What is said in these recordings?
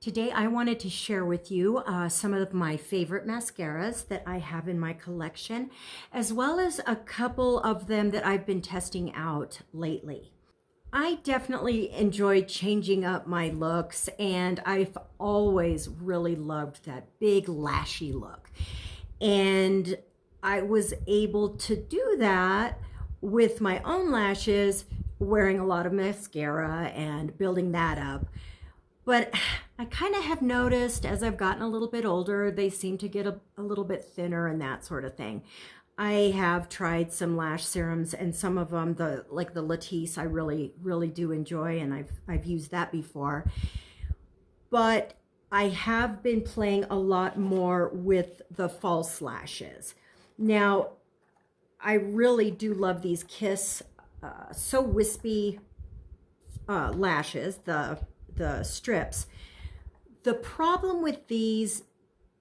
Today I wanted to share with you some of my favorite mascaras that I have in my collection, as well as a couple of them that I've been testing out lately. I definitely enjoy changing up my looks, and I've always really loved that big lashy look. And I was able to do that with my own lashes, wearing a lot of mascara and building that up. But I kind of have noticed as I've gotten a little bit older, they seem to get a little bit thinner and that sort of thing. I have tried some lash serums, and some of them, like the Latisse, I really do enjoy, and I've used that before. But I have been playing a lot more with the false lashes. Now, I really do love these Kiss So Wispy lashes, the strips. The problem with these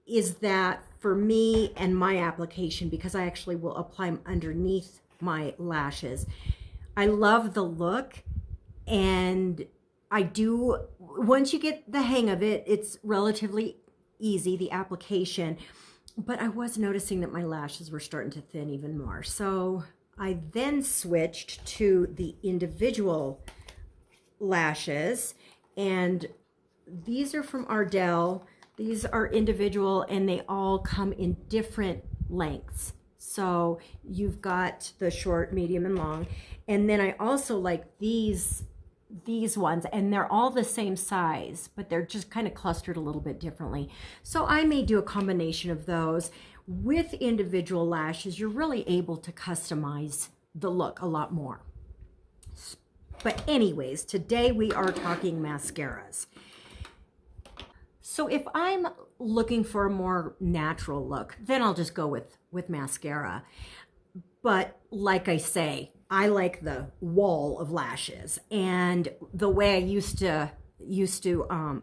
is that for me and my application, because I actually will apply them underneath my lashes, I love the look, and I do, once you get the hang of it, it's relatively easy, the application. But I was noticing that my lashes were starting to thin even more. So I then switched to the individual lashes, and these are from Ardell. These are individual, and they all come in different lengths. So you've got the short, medium, and long. And then I also like these ones, and they're all the same size, but they're just kind of clustered a little bit differently. So I may do a combination of those. With individual lashes, you're really able to customize the look a lot more. But anyways, today we are talking mascaras. So if I'm looking for a more natural look, then I'll just go with mascara. But like I say, I like the wall of lashes, and the way I used to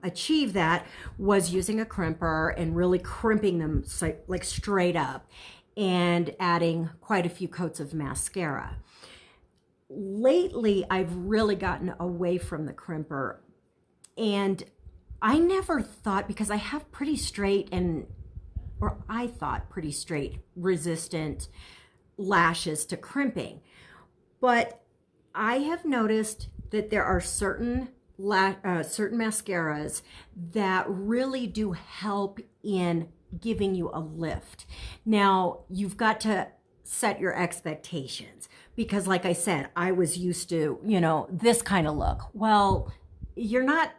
achieve that was using a crimper and really crimping them like straight up and adding quite a few coats of mascara. Lately, I've really gotten away from the crimper, and I never thought, because I have pretty straight I thought pretty straight, resistant lashes to crimping. But I have noticed that there are certain mascaras that really do help in giving you a lift. Now, you've got to set your expectations, because like I said, I was used to, this kind of look. Well, you're not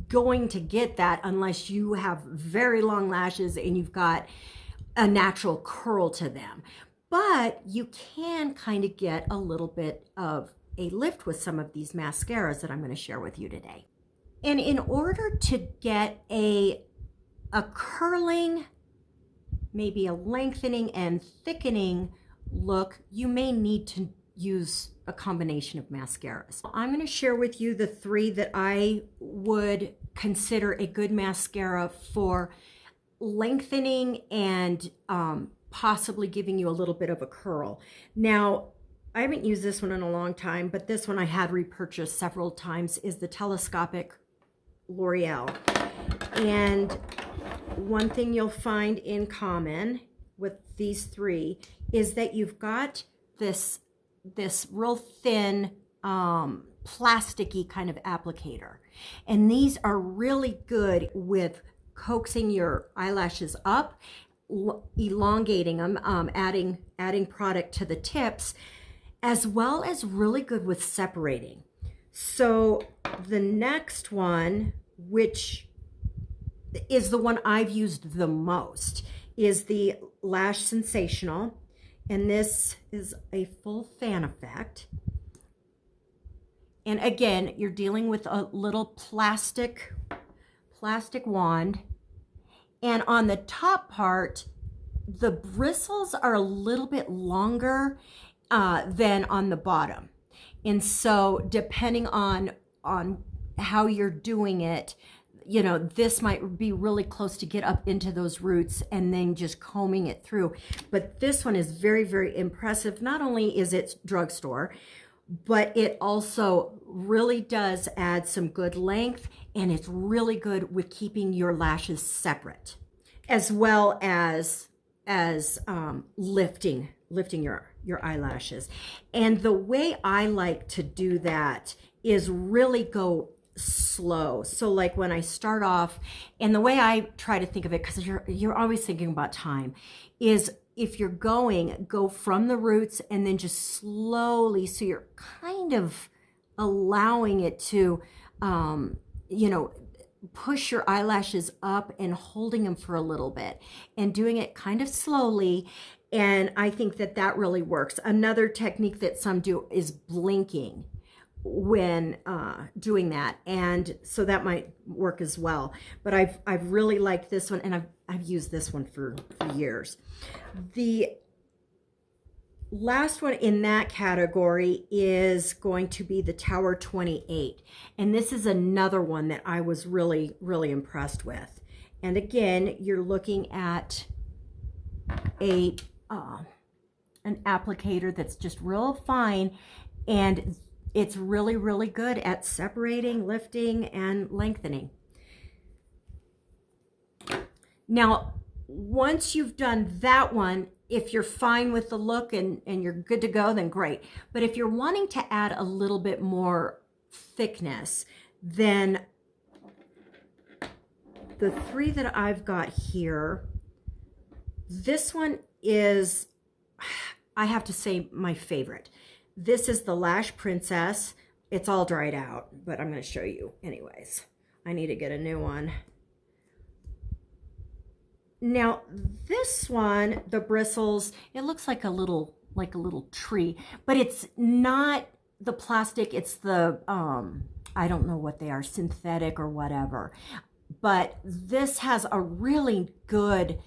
going to get that unless you have very long lashes and you've got a natural curl to them. But you can kind of get a little bit of a lift with some of these mascaras that I'm going to share with you today. And in order to get a curling, maybe a lengthening and thickening look, you may need to use a combination of mascaras. I'm going to share with you the three that I would consider a good mascara for lengthening and possibly giving you a little bit of a curl. Now, I haven't used this one in a long time, but this one I had repurchased several times, is the Telescopic L'Oreal. And one thing you'll find in common with these three is that you've got this real thin, plasticky kind of applicator. And these are really good with coaxing your eyelashes up, elongating them, adding product to the tips, as well as really good with separating. So the next one, which is the one I've used the most, is the Lash Sensational. And this is a full fan effect. And again, you're dealing with a little plastic wand. And on the top part, the bristles are a little bit longer than on the bottom. And so depending on how you're doing it, this might be really close to get up into those roots and then just combing it through. But this one is very, very impressive. Not only is it drugstore, but it also really does add some good length, and it's really good with keeping your lashes separate, as well as lifting your eyelashes. And the way I like to do that is really go slow. So like when I start off, and the way I try to think of it, because you're always thinking about time, is if you're go from the roots and then just slowly, so you're kind of allowing it to you know, push your eyelashes up and holding them for a little bit and doing it kind of slowly. And I think that that really works. Another technique that some do is blinking when doing that, and so that might work as well. But I've really liked this one, and I've used this one for years. The last one in that category is going to be the Tower 28, and this is another one that I was really impressed with. And again, you're looking at an applicator that's just real fine, and it's really good at separating, lifting, and lengthening. Now, once you've done that one, if you're fine with the look and you're good to go, then great. But if you're wanting to add a little bit more thickness, then the three that I've got here, this one is, I have to say, my favorite. This is the Lash Princess. It's all dried out, but I'm going to show you anyways. I need to get a new one. Now, this one, the bristles, it looks like a little tree, but it's not the plastic. It's the, I don't know what they are, synthetic or whatever. But this has a really good,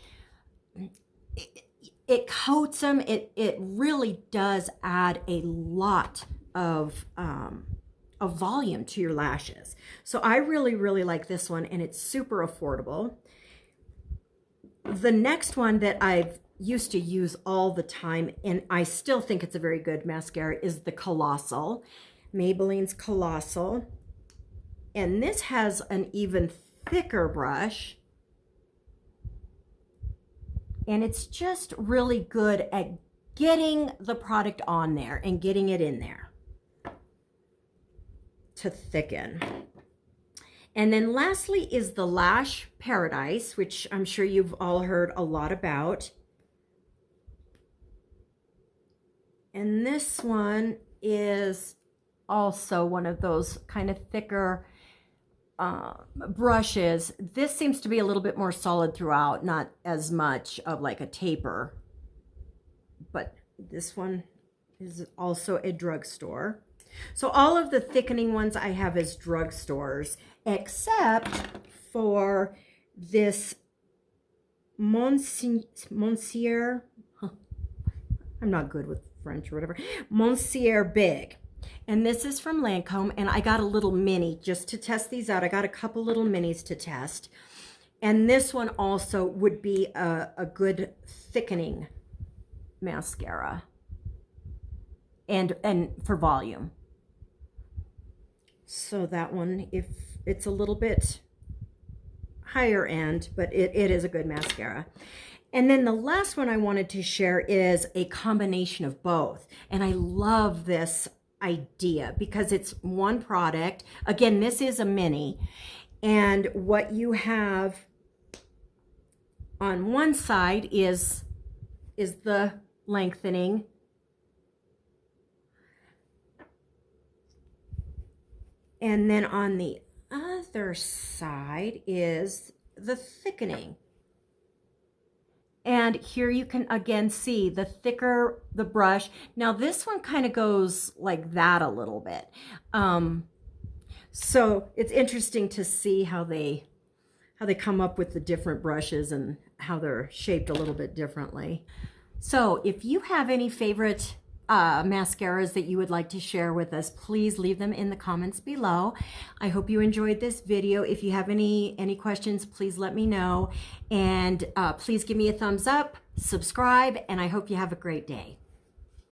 it coats them. It really does add a lot of volume to your lashes. So I really like this one, and it's super affordable. The next one that I've used to use all the time, and I still think it's a very good mascara, is the Colossal, Maybelline's Colossal. And this has an even thicker brush, and it's just really good at getting the product on there and getting it in there to thicken. And then lastly is the Lash Paradise, which I'm sure you've all heard a lot about. And this one is also one of those kind of thicker brushes. This seems to be a little bit more solid throughout, not as much of like a taper. But this one is also a drugstore. So all of the thickening ones I have as drugstores, except for this Monsieur, I'm not good with French or whatever, Monsieur Big. And this is from Lancome, and I got a little mini just to test these out. I got a couple little minis to test. And this one also would be a good thickening mascara and for volume. So that one, if it's a little bit higher end, but it is a good mascara. And then the last one I wanted to share is a combination of both. And I love this idea because it's one product. Again, this is a mini. And what you have on one side is the lengthening. And then on the other side is the thickening. And here you can again see the thicker the brush. Now this one kind of goes like that a little bit. So it's interesting to see how they come up with the different brushes and how they're shaped a little bit differently. So if you have any favorite mascaras that you would like to share with us, please leave them in the comments below. I hope you enjoyed this video. If you have any questions, please let me know. And please give me a thumbs up, subscribe, and I hope you have a great day.